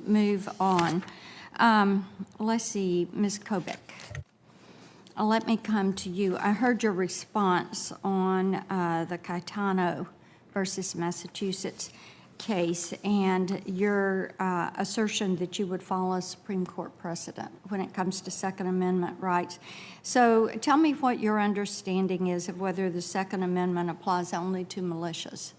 move on. Let's see, Ms. Kobeck. Let me come to you. I heard your response on the Caetano versus Massachusetts case and your assertion that you would follow Supreme Court precedent when it comes to Second Amendment rights. So tell me what your understanding is of whether the Second Amendment applies only to militias.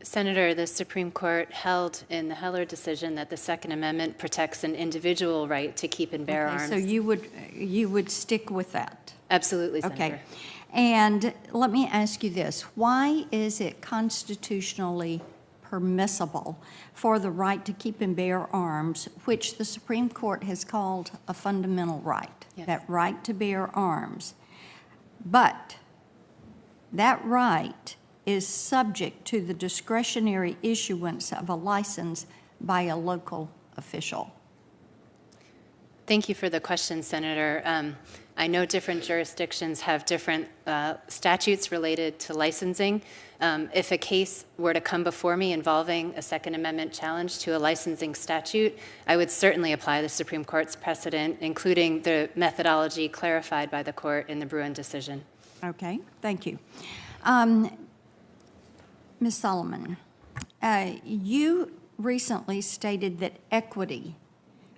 Senator, the Supreme Court held in the Heller decision that the Second Amendment protects an individual right to keep and bear arms. So you would stick with that? Absolutely, Senator. Okay. And let me ask you this. Why is it constitutionally permissible for the right to keep and bear arms, which the Supreme Court has called a fundamental right, that right to bear arms, but that right is subject to the discretionary issuance of a license by a local official? Thank you for the question, Senator. I know different jurisdictions have different statutes related to licensing. If a case were to come before me involving a Second Amendment challenge to a licensing statute, I would certainly apply the Supreme Court's precedent, including the methodology clarified by the court in the Bruin decision. Okay, thank you. Ms. Solomon, you recently stated that equity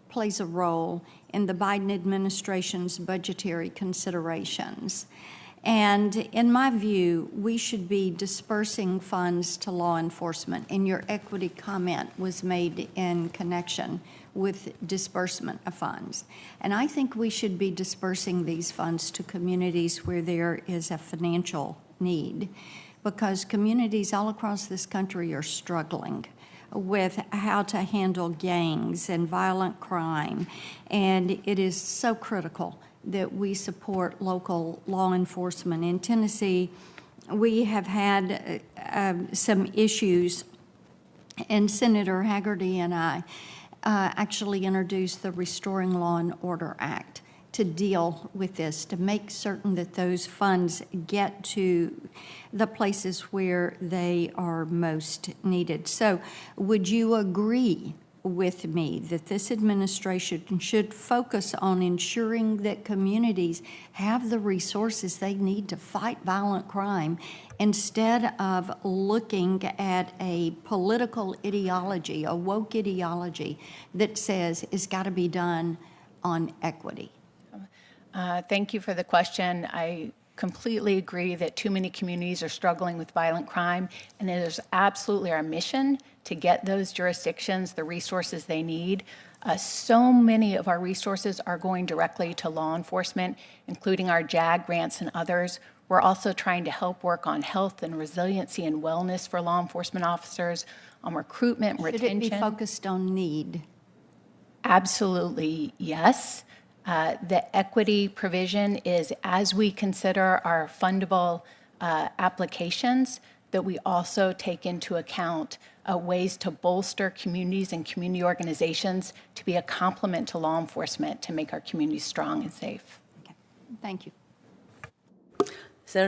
plays a role in the Biden administration's budgetary considerations. And in my view, we should be dispersing funds to law enforcement. And your equity comment was made in connection with disbursement of funds. And I think we should be dispersing these funds to communities where there is a financial need, because communities all across this country are struggling with how to handle gangs and violent crime. And it is so critical that we support local law enforcement. In Tennessee, we have had some issues, and Senator Hagerty and I actually introduced the Restoring Law and Order Act to deal with this, to make certain that those funds get to the places where they are most needed. So would you agree with me that this administration should focus on ensuring that communities have the resources they need to fight violent crime, instead of looking at a political ideology, a woke ideology that says it's got to be done on equity? Thank you for the question. I completely agree that too many communities are struggling with violent crime, and it is absolutely our mission to get those jurisdictions the resources they need. So many of our resources are going directly to law enforcement, including our JAG grants and others. We're also trying to help work on health and resiliency and wellness for law enforcement officers, on recruitment and retention. Should it be focused on need? Absolutely, yes. The equity provision is, as we consider our fundable applications, that we also take into account ways to bolster communities and community organizations to be a complement to law enforcement to make our communities strong and safe. Okay. Thank you. Senator